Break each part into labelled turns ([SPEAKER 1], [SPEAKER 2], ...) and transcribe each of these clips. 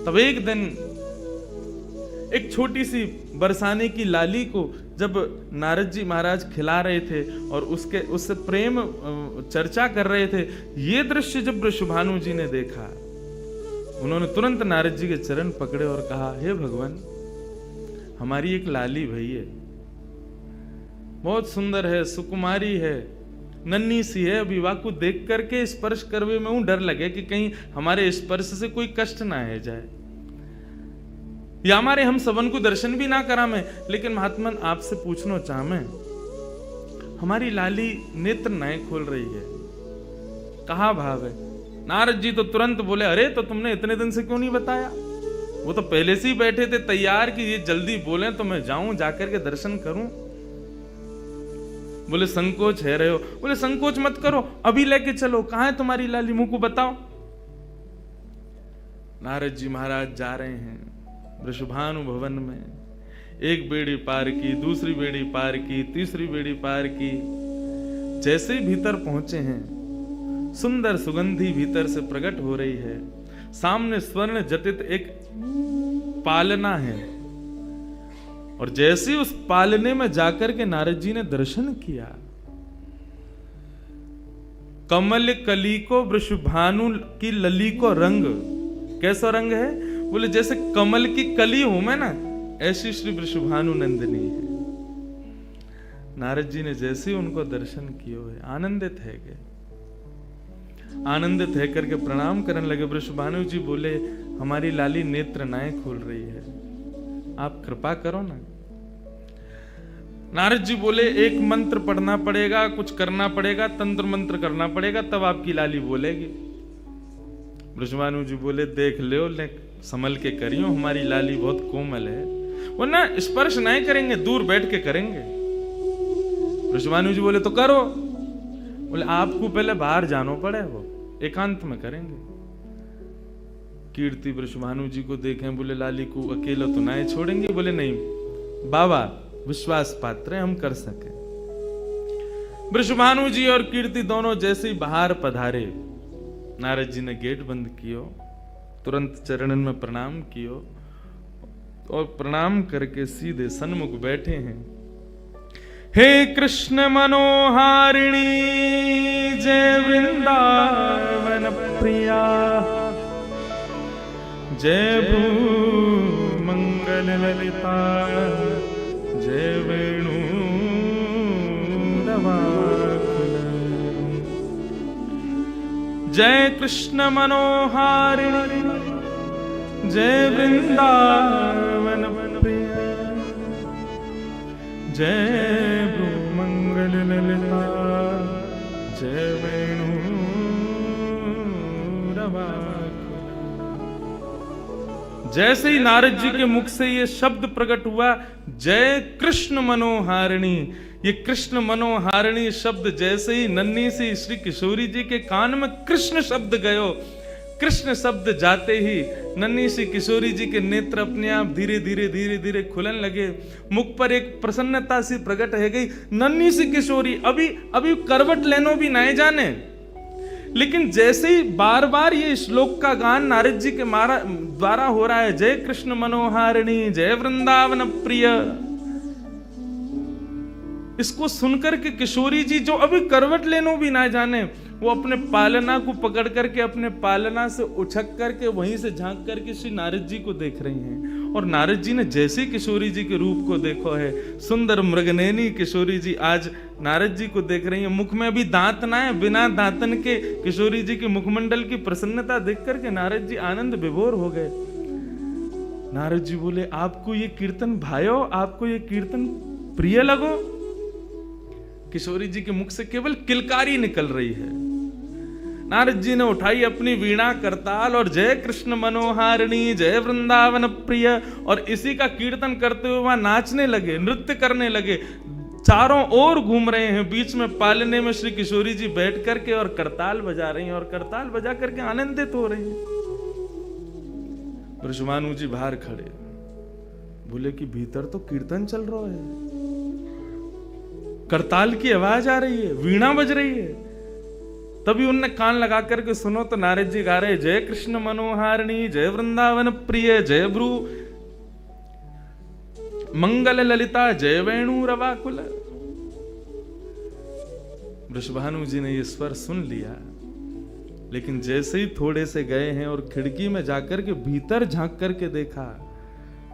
[SPEAKER 1] तब एक दिन एक छोटी सी बरसाने की लाली को जब नारद जी महाराज खिला रहे थे और उससे प्रेम चर्चा कर रहे थे, ये दृश्य जब वृषभानु जी ने देखा, उन्होंने तुरंत नारद जी के चरण पकड़े और कहा, हे भगवान, हमारी एक लाली भई है, बहुत सुंदर है, सुकुमारी है, नन्ही सी है, अभी वाकु देख करके स्पर्श करवे में डर लगे कि कहीं हमारे स्पर्श से कोई कष्ट ना है जाए, या हमारे हम सबन को दर्शन भी ना करा में। लेकिन महात्मन आपसे पूछना चाह मैं, हमारी लाली नेत्र नाय खोल रही है, कहा भाव है? नारद जी तो तुरंत बोले, अरे तो तुमने इतने दिन से क्यों नहीं बताया? वो तो पहले से ही बैठे थे तैयार कि ये जल्दी बोले तो मैं जाऊं, जाकर के दर्शन करूं। बोले संकोच है रहे हो? बोले संकोच मत करो, अभी लेके चलो, कहां है तुम्हारी लाली, मुंह को बताओ। नारद जी महाराज जा रहे हैं वृषभानु भवन में, एक बेड़ी पार की, दूसरी बेड़ी पार की, तीसरी बेड़ी पार की। जैसे ही भीतर पहुंचे हैं, सुंदर सुगंधी भीतर से प्रकट हो रही है, सामने स्वर्ण जटित एक पालना है, और जैसे ही उस पालने में जाकर के नारद जी ने दर्शन किया, कमल कली को वृषभानु की लली को रंग, कैसा रंग है? बोले जैसे कमल की कली हूं मैं ना, ऐसी श्री वृषभानु नंदिनी है। नारद जी ने जैसे ही उनको दर्शन किए हुए आनंदित है गए, आनंदित है करके प्रणाम करने लगे। वृषभानु जी बोले, हमारी लाली नेत्र नाय खोल रही है, आप कृपा करो ना। नारद जी बोले, एक मंत्र पढ़ना पड़ेगा, कुछ करना पड़ेगा, तंत्र मंत्र करना पड़ेगा, तब आपकी लाली बोलेगी। वृषभानु जी बोले, देख लो, ले संभल के करियो, हमारी लाली बहुत कोमल है, वो ना स्पर्श नहीं करेंगे, दूर बैठ के करेंगे। वृषभानु जी बोले, तो करो। बोले आपको पहले बाहर जानो पड़े, वो एकांत में करेंगे। कीर्ति वृषभानु जी को देखें, बोले लाली को अकेला तो ना छोड़ेंगे? बोले नहीं बाबा, विश्वास पात्र है, हम कर सके। वृषभानु जी और कीर्ति दोनों जैसे ही बाहर पधारे, नारद जी ने गेट बंद कियो, तुरंत चरणन में प्रणाम कियो, और प्रणाम करके सीधे सन्मुख बैठे हैं। हे कृष्ण मनोहारिणी जय वृंदावन प्रिया, जय भू मंगल ललिता, जय वेणु रवाकुल, जय कृष्ण मनोहारिणी जय वृंदावन प्रिया, जय भू मंगल ललिता, जय वेणु रवाकुल। जैसे ही नारद जी के मुख से ये शब्द प्रकट हुआ, जय कृष्ण मनोहारिणी, ये कृष्ण मनोहारिणी शब्द जैसे ही नन्ही सी श्री किशोरी जी के कान में कृष्ण शब्द गयो, कृष्ण शब्द जाते ही नन्ही सी किशोरी जी के नेत्र अपने आप धीरे धीरे धीरे धीरे खुलन लगे, मुख पर एक प्रसन्नता सी प्रकट है गई। नन्ही सी किशोरी अभी करवट लेनो भी नहीं जाने, लेकिन जैसे ही बार बार ये श्लोक का गान नारद जी के द्वारा हो रहा है, जय कृष्ण मनोहारिणी जय वृंदावन प्रिय, इसको सुनकर के किशोरी जी जो अभी करवट लेनो भी ना जाने, वो अपने पालना को पकड़ करके अपने पालना से उछक करके वहीं से झांक करके श्री नारद जी को देख रही हैं। और नारद जी ने जैसे किशोरी जी के रूप को देखो है, सुंदर मृगनयनी किशोरी जी आज नारद जी को देख रही हैं। मुख में भी दांत ना है, बिना दांतन के किशोरी जी के मुखमंडल की प्रसन्नता देख करके नारद जी आनंद विभोर हो गए। नारद जी बोले, आपको ये कीर्तन भायो, आपको ये कीर्तन प्रिय लगो? किशोरी जी के मुख से केवल किलकारी निकल रही है। नारद जी ने उठाई अपनी वीणा करताल और जय कृष्ण मनोहारिणी जय वृंदावन प्रिय, और इसी का कीर्तन करते हुए वहां नाचने लगे, नृत्य करने लगे, चारों ओर घूम रहे हैं। बीच में पालने में श्री किशोरी जी बैठ करके और करताल बजा रही हैं, और करताल बजा करके आनंदित हो रही हैं। वृषभानु जी बाहर खड़े, बोले कि भीतर तो कीर्तन चल रहा है, करताल की आवाज आ रही है, वीणा बज रही है, तभी उनने कान लगा करके सुनो तो नारद जी गा रहे, जय कृष्ण मनोहारिणी, जय वृंदावन प्रिय, जय भ्रू मंगल ललिता, जय वेणु रवाकुल। वृषभानु जी ने ये स्वर सुन लिया, लेकिन जैसे ही थोड़े से गए हैं और खिड़की में जाकर के भीतर झांक करके देखा,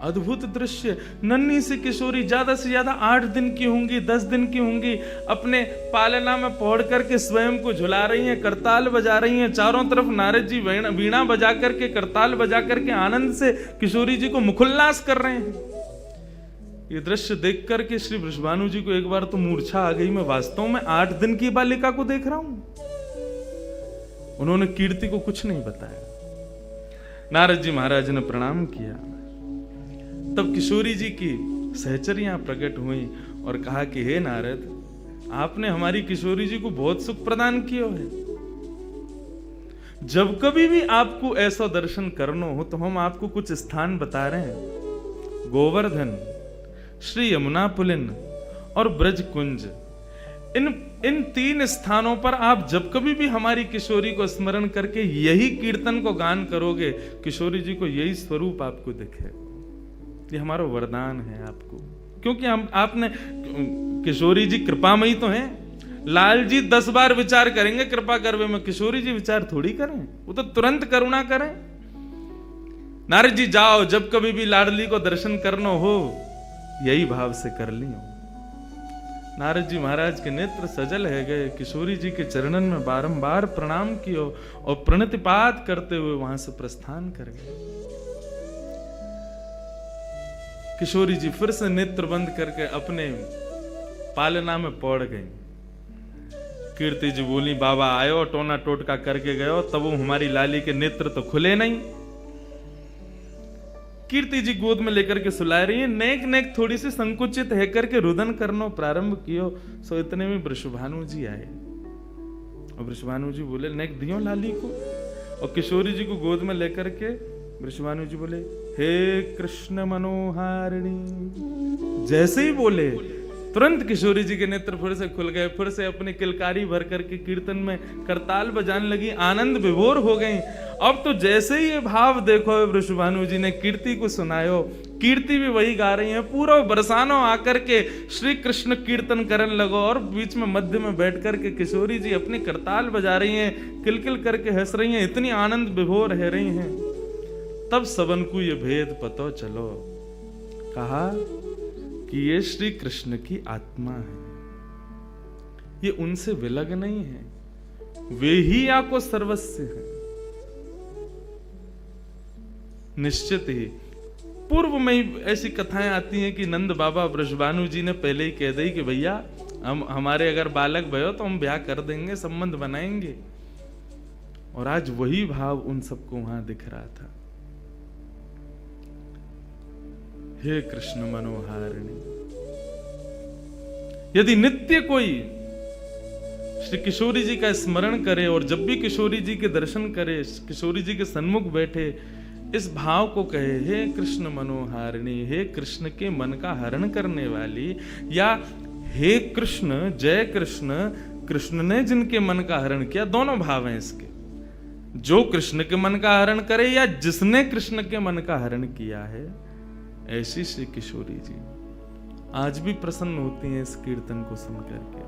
[SPEAKER 1] अद्भुत दृश्य। नन्ही सी किशोरी, ज्यादा से ज्यादा 8 दिन की होंगी, 10 दिन की होंगी, अपने पालना में पौड़ करके स्वयं को झुला रही हैं, करताल बजा रही हैं। चारों तरफ नारद जी वीणा बजा करके, करताल बजा करके आनंद से किशोरी जी को मुखोल्लास कर रहे हैं। ये दृश्य देख करके श्री वृषभानु जी को एक बार तो मूर्छा आ गई, मैं वास्तव में 8 दिन की बालिका को देख रहा हूं। उन्होंने कीर्ति को कुछ नहीं बताया। नारद जी महाराज ने प्रणाम किया। तब किशोरी जी की सहचरियां प्रकट हुई और कहा कि हे नारद, आपने हमारी किशोरी जी को बहुत सुख प्रदान किया है। जब कभी भी आपको ऐसा दर्शन करना हो तो हम आपको कुछ स्थान बता रहे हैं। गोवर्धन, श्री यमुना पुलिन और ब्रज कुंज, इन 3 स्थानों पर आप जब कभी भी हमारी किशोरी को स्मरण करके यही कीर्तन को गान करोगे, किशोरी जी को यही स्वरूप आपको दिखेगा। ये हमारा वरदान है आपको, क्योंकि आपने, किशोरी जी कृपामयी तो हैं। लाल जी 10 बार विचार करेंगे कृपा करवे में, किशोरी जी विचार थोड़ी करें, वो तो तुरंत करुणा करें। नारद जी जाओ, जब कभी भी लाडली को दर्शन करना हो यही भाव से कर लियो। नारद जी महाराज के नेत्र सजल है गए, किशोरी जी के चरणन में बारंबार प्रणाम कियो और प्रणतिपात करते हुए वहां से प्रस्थान कर गए। किशोरी जी फिर से नेत्र बंद करके अपने पालना में पौड़ गई। कीर्ति जी बोली, बाबा आयो, टोना टोटका करके गयो, तब वो हमारी लाली के नेत्र तो खुले नहीं। कीर्ति जी गोद में लेकर के सुला रही है, नेक नेक थोड़ी सी संकुचित है करके रुदन करना प्रारंभ कियो। सो इतने में वृषभानु जी आए और वृषभानु जी बोले, नेक दियो लाली को। और किशोरी जी को गोद में लेकर के वृषभानु जी बोले, हे कृष्ण मनोहारिणी। जैसे ही बोले तुरंत किशोरी जी के नेत्र फिर से खुल गए, फिर से अपनी किलकारी भर करके कीर्तन में करताल बजाने लगी, आनंद विभोर हो गई। अब तो जैसे ही ये भाव देखो, वृषभानु जी ने कीर्ति को सुनायो, कीर्ति भी वही गा रही है। पूरा बरसानो आकर के श्री कृष्ण कीर्तन करने लगो और बीच में मध्य में बैठ करके किशोरी जी अपनी करताल बजा रही हैं, किलकिल करके हंस रही हैं, इतनी आनंद विभोर रह रही हैं। तब सबन को ये भेद पतो चलो, कहा कि ये श्री कृष्ण की आत्मा है, ये उनसे विलग नहीं है, वे ही आपको सर्वस्व है। निश्चित ही पूर्व में ही ऐसी कथाएं आती हैं कि नंद बाबा वृषभानु जी ने पहले ही कह दी कि भैया हमारे अगर बालक भयो तो हम ब्याह कर देंगे, संबंध बनाएंगे। और आज वही भाव उन सबको वहां दिख रहा था। हे कृष्ण मनोहारिणी, यदि नित्य कोई श्री किशोरी जी का स्मरण करे और जब भी किशोरी जी के दर्शन करे, किशोरी जी के सन्मुख बैठे, इस भाव को कहे, हे कृष्ण मनोहारिणी, हे कृष्ण के मन का हरण करने वाली, या हे कृष्ण, जय कृष्ण, कृष्ण ने जिनके मन का हरण किया, दोनों भाव हैं इसके। जो कृष्ण के मन का हरण करे या जिसने कृष्ण के मन का हरण किया है, ऐसी श्री किशोरी जी आज भी प्रसन्न होती हैं इस कीर्तन को सुनकर के।